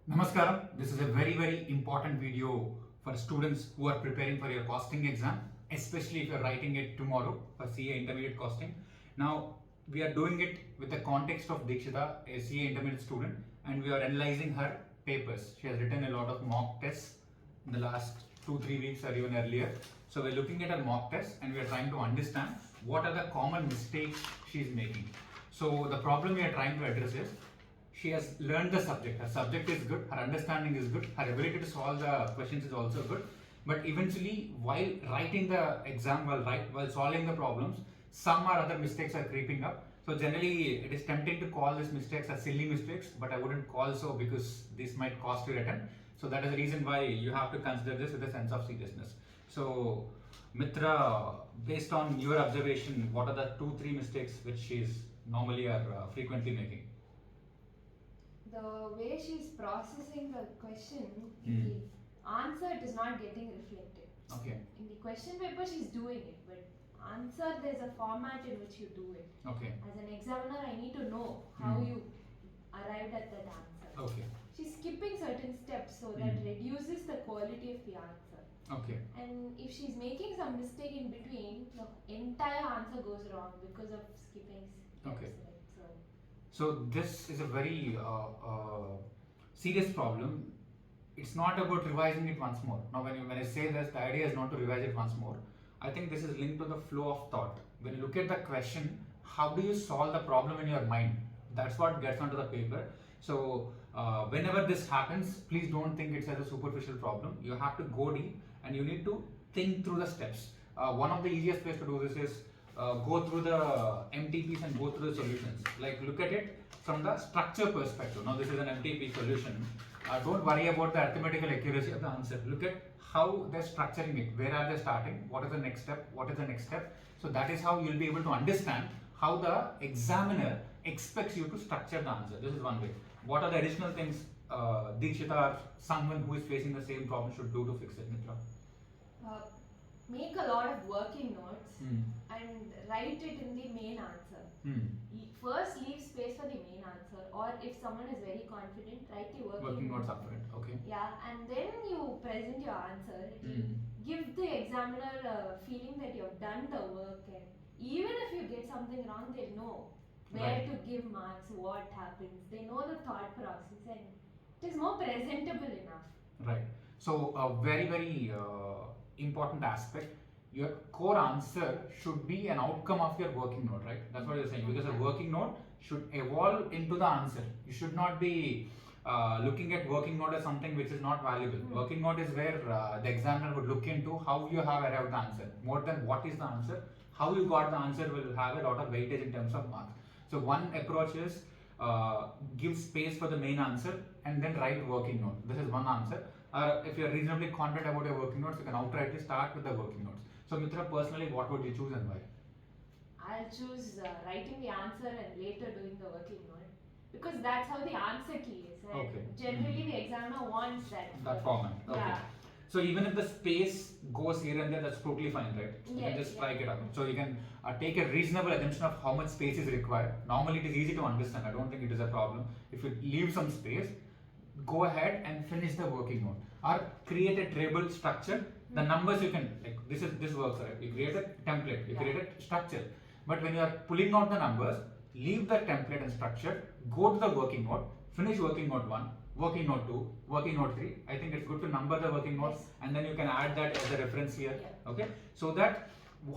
Namaskaram. This is a very important video for students who are preparing for your costing exam, especially if you're writing it tomorrow for CA Intermediate Costing. Now, we are doing it with the context of Dikshita, a CA Intermediate student, and we are analyzing her papers. She has written a lot of mock tests in the last 2-3 weeks or even earlier. So, we're looking at her mock tests and we are trying to understand what are the common mistakes she is making. So, the problem we are trying to address is she has learned the subject. Her subject is good, her understanding is good, her ability to solve the questions is also good. But eventually, while writing the exam, while solving the problems, some or other mistakes are creeping up. So generally, it is tempting to call these mistakes as silly mistakes, but I wouldn't call so because this might cost you written. So that is the reason why you have to consider this with a sense of seriousness. So Mitra, based on your observation, what are the 2-3 mistakes which she is normally or frequently making? The way she's processing the question, Hmm. the answer it is not getting reflected. Okay. In the question paper, she's doing it, but answer there's a format in which you do it. Okay. As an examiner, I need to know how Hmm. you arrived at that answer. Okay. She's skipping certain steps so that Hmm. reduces the quality of the answer. Okay. And if she's making some mistake in between, the entire answer goes wrong because of skipping steps. Okay. Right? So this is a very serious problem. It's not about revising it once more. Now, when I say this, the idea is not to revise it once more. I think this is linked to the flow of thought. When you look at the question, how do you solve the problem in your mind? That's what gets onto the paper. So whenever this happens, please don't think it's as a superficial problem. You have to go deep and you need to think through the steps. One of the easiest ways to do this is go through the MTPs and go through the solutions. Like look at it from the structure perspective. Now this is an MTP solution. Don't worry about the arithmetical accuracy of the answer. Look at how they're structuring it. Where are they starting? What is the next step? What is the next step? So that is how you'll be able to understand how the examiner expects you to structure the answer. This is one way. What are the additional things Dikshita or someone who is facing the same problem should do to fix it, Mitra? Make a lot of working notes Hmm. and write it in the main answer. Hmm. First, leave space for the main answer, or if someone is very confident, write the working notes upfront. Okay. Yeah, and then you present your answer. It will Hmm. give the examiner a feeling that you have done the work, and even if you get something wrong, they know where Right. to give marks, what happens. They know the thought process, and it is more presentable enough. Right. So a very important aspect. Your core answer should be an outcome of your working note, right? That's what you're saying. Because a working note should evolve into the answer. You should not be looking at working note as something which is not valuable. Working note is where the examiner would look into how you have arrived the answer. More than what is the answer, how you got the answer will have a lot of weightage in terms of marks. So one approach is give space for the main answer and then write working note. This is one answer. If you're reasonably confident about your working notes, you can outrightly start with the working notes. So Mitra, personally, what would you choose and why? I'll choose writing the answer and later doing the working note because that's how the answer key is. And Okay. generally, the examiner wants that. Format. Okay. Yeah. So even if the space goes here and there, that's totally fine, right? You can just strike it up. So you can take a reasonable assumption of how much space is required. Normally, it is easy to understand. I don't think it is a problem. If you leave some space, go ahead and finish the working note or create a table structure. The numbers you can like this works, right? You create a template, you create a structure. But when you are pulling out the numbers, leave the template and structure, go to the working note, finish working note 1, working note 2, working note 3. I think it's good to number the working notes and then you can add that as a reference here. Okay, so that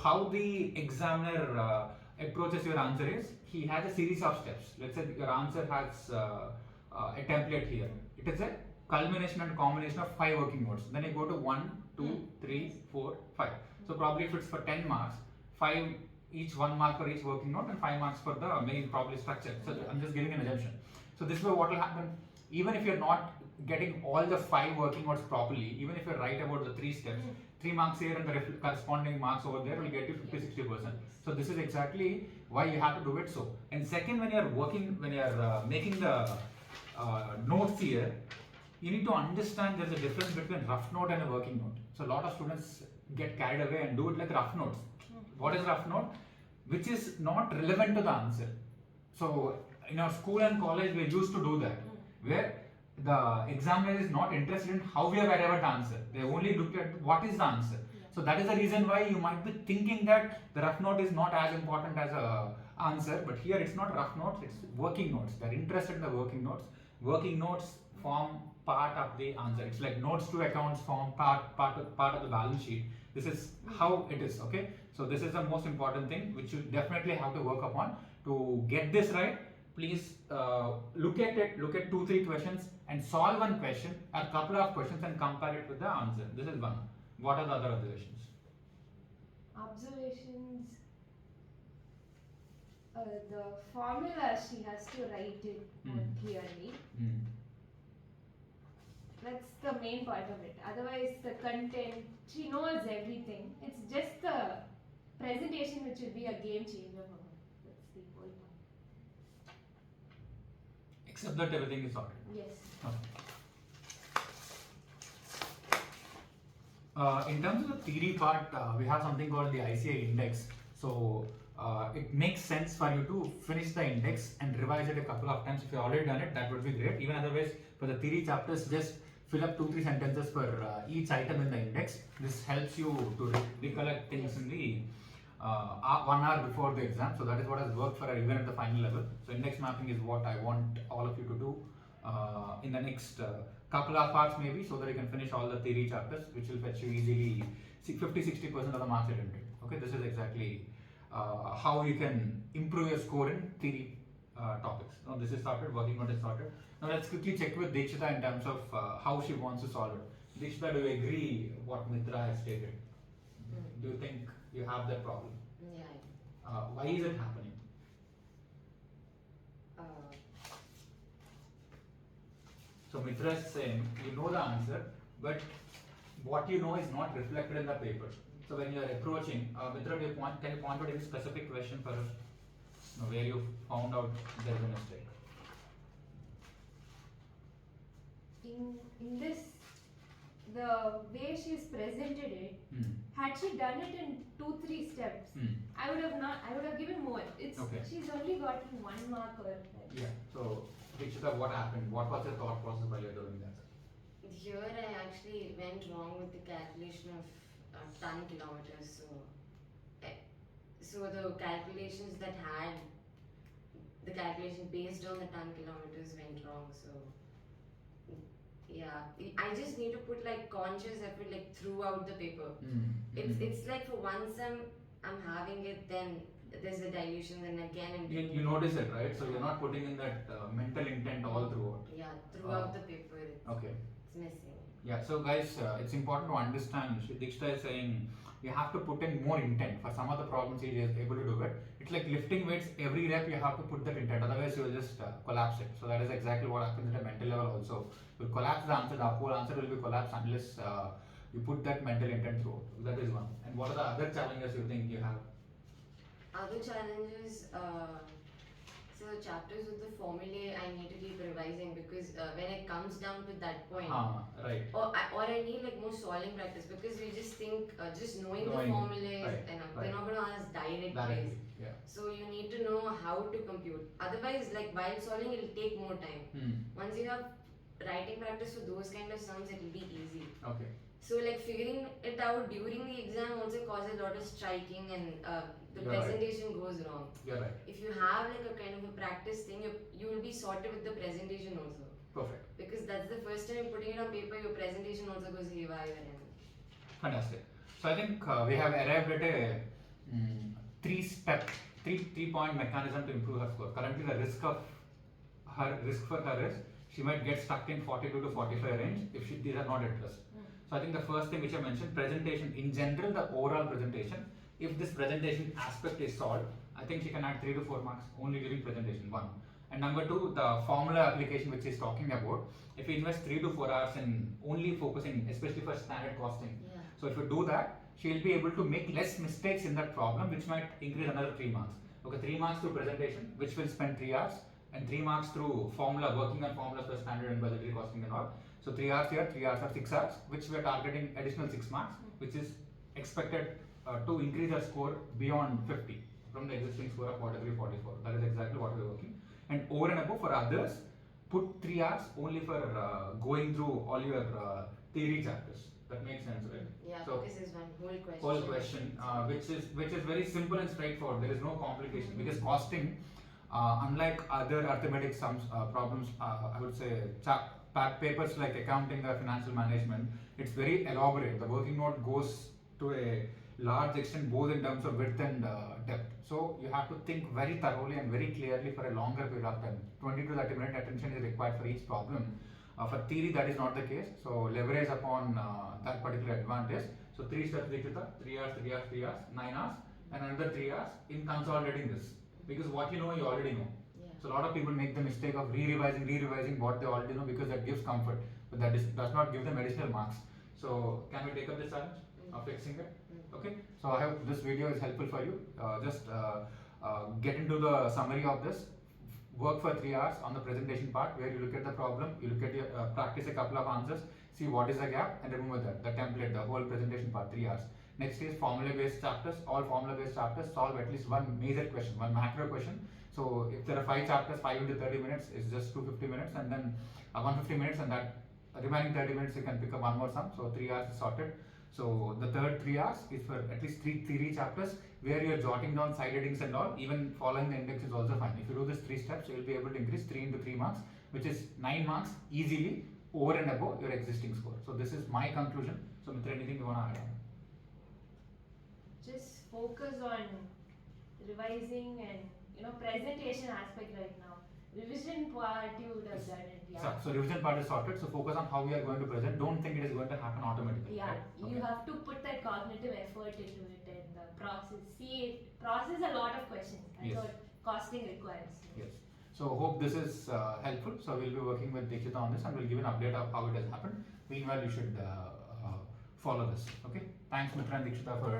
how the examiner approaches your answer is he has a series of steps. Let's say your answer has a template here. It is a culmination and combination of 5 working notes. Then you go to 1, 2, 3, 4, 5. So probably if it's for 10 marks, 5 each 1 mark for each working note and 5 marks for the main probably structure. So I'm just giving an assumption. So this way what will happen, even if you're not getting all the 5 working notes properly, even if you're right about the 3 steps, 3 marks here and the corresponding marks over there will get you 50-60%. So this is exactly why you have to do it so. And second, when you're making the notes here, you need to understand there's a difference between rough note and a working note. So a lot of students get carried away and do it like rough notes. What is rough note? Which is not relevant to the answer. So in our school and college, we used to do that, where the examiner is not interested in how we have arrived at the answer. They only look at what is the answer. So that is the reason why you might be thinking that the rough note is not as important as a answer, but here it's not rough notes, it's working notes. They're interested in the working notes. Working notes form part of the answer. It's like notes to accounts form part of the balance sheet. This is how it is, okay? So this is the most important thing which you definitely have to work upon. To get this right, please look at it, look at 2-3 questions and solve one question or a couple of questions and compare it with the answer. This is one. What are the other observations? Observations. The formula she has to write it more clearly. That's the main part of it. Otherwise, the content, she knows everything. It's just the presentation which will be a game changer for her. That's the whole point. Except that everything is sorted. Yes. Okay. In terms of the theory part, we have something called the ICI index. So it makes sense for you to finish the index and revise it a couple of times. If you already done it, that would be great. Even otherwise, for the theory chapters, just fill up 2-3 sentences for each item in the index. This helps you to recollect things in the 1 hour before the exam. So that is what has worked for even at the final level. So index mapping is what I want all of you to do in the next couple of hours maybe, so that you can finish all the theory chapters, which will fetch you easily 50-60% of the marks attempted. Okay, this is exactly how you can improve your score in theory topics. Now this is sorted, working note is sorted. Now let's quickly check with Deekshita in terms of how she wants to solve it. Deekshita, do you agree what Mitra has stated? Do you think you have that problem? Yeah. Why is it happening? So Mitra is saying you know the answer, but what you know is not reflected in the paper. So when you are approaching, Mitra, can you point out any specific question for us, where you found out there is a mistake? In this, the way she's presented it, had she done it in 2-3 steps, I would have given more. It's Okay. She's only gotten 1 mark or like. Yeah. So Deekshita, what happened? What was your thought process while you were doing that? Here I actually went wrong with the calculation of ton kilometers. So the calculations that had the calculation based on the ton kilometers went wrong. So yeah, I just need to put like conscious effort like throughout the paper. It's like for once I'm having it, then there's a dilution, then again. And You notice it, right? So you're not putting in that mental intent all throughout. Yeah, throughout the paper. Okay. It's missing. Yeah, so guys, it's important to understand. Deekshita is saying you have to put in more intent. For some of the problems, he is able to do it. It's like lifting weights. Every rep you have to put that intent. Otherwise, you will just collapse it. So that is exactly what happens at a mental level also. You will collapse the answer. The whole answer will be collapsed unless you put that mental intent through. That is one. And what are the other challenges you think you have? Other challenges, so the chapters with the formulae I need to keep revising, because when it comes down to that point, Right. or I need like more solving practice, because we just think just knowing the Knowing, formulae is right, enough. right. They're not going to ask direct Directly. ways. Yeah. So you need to know how to compute. Otherwise, like while solving, it will take more time. Once you have writing practice for those kind of sums, it will be easy. Okay. So like figuring it out during the exam also causes a lot of striking, and the You're right. presentation goes wrong. You're right. If you have like a kind of a practice thing, you will be sorted with the presentation also. Perfect. Because that's the first time you're putting it on paper, your presentation also goes haywire. Fantastic. So I think we have arrived at a three-point mechanism to improve her score. Currently, the risk for her is she might get stuck in 42 to 45 range if these are not addressed. So I think the first thing which I mentioned, presentation in general, the overall presentation. If this presentation aspect is solved, I think she can add 3 to 4 marks only during presentation. 1. And number 2, the formula application which she's talking about. If you invest 3 to 4 hours in only focusing, especially for standard costing. Yeah. So if you do that, she'll be able to make less mistakes in that problem, which might increase another 3 marks. Okay, 3 marks through presentation, which will spend 3 hours, and 3 marks through formula, working on formulas for standard and budgetary costing and all. So 3 hours here, 3 hours or 6 hours, which we are targeting additional 6 marks, which is expected to increase our score beyond 50 from the existing score of 43, 44. That is exactly what we are working. And over and above for others, put 3 hours only for going through all your theory chapters. That makes sense, right? Yeah, So- this is one whole question. Whole question, which is very simple and straightforward. There is no complication because costing, unlike other arithmetic sums problems, I would say papers like accounting or financial management, it's very elaborate. The working note goes to a large extent both in terms of width and depth. So you have to think very thoroughly and very clearly for a longer period of time. 20 to 30 minute attention is required for each problem. For theory, that is not the case. So leverage upon that particular advantage. So 3 steps, Dikshita, 3 hours, 3 hours, 3 hours, 9 hours, and another 3 hours in consolidating this. Because what you know, you already know. Yeah. So a lot of people make the mistake of re-revising what they already know because that gives comfort, but that does not give them additional marks. So can we take up this challenge of fixing it? Okay. So I hope this video is helpful for you. Just get into the summary of this. Work for 3 hours on the presentation part where you look at the problem, you look at your practice a couple of answers, see what is the gap, and remember that the template, the whole presentation part, 3 hours. Next is formula-based chapters. All formula-based chapters solve at least one major question, one macro question. So if there are 5 chapters, 5 into 30 minutes is just 250 minutes, and then 150 minutes, and that remaining 30 minutes you can pick up one more sum. So 3 hours is sorted. So the third 3 hours is for at least 3 theory chapters where you are jotting down side headings and all. Even following the index is also fine. If you do this 3 steps, you will be able to increase 3 into 3 marks, which is 9 marks easily over and above your existing score. So this is my conclusion. So Mitra, anything you want to add on? Just focus on revising and presentation aspect right now. Revision part you would have done it. Yeah. So revision part is sorted. So focus on how we are going to present. Don't think it is going to happen automatically. Yeah, right? you Okay. have to put that cognitive effort into it and the process. Process a lot of questions. That's Yes. what costing requires. Yes. So hope this is helpful. So we'll be working with Dikshita on this and we'll give an update of how it has happened. Meanwhile, you should follow this. Okay. Thanks, Mitra and Dikshita, for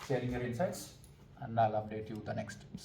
sharing your insights. And I'll update you the next steps.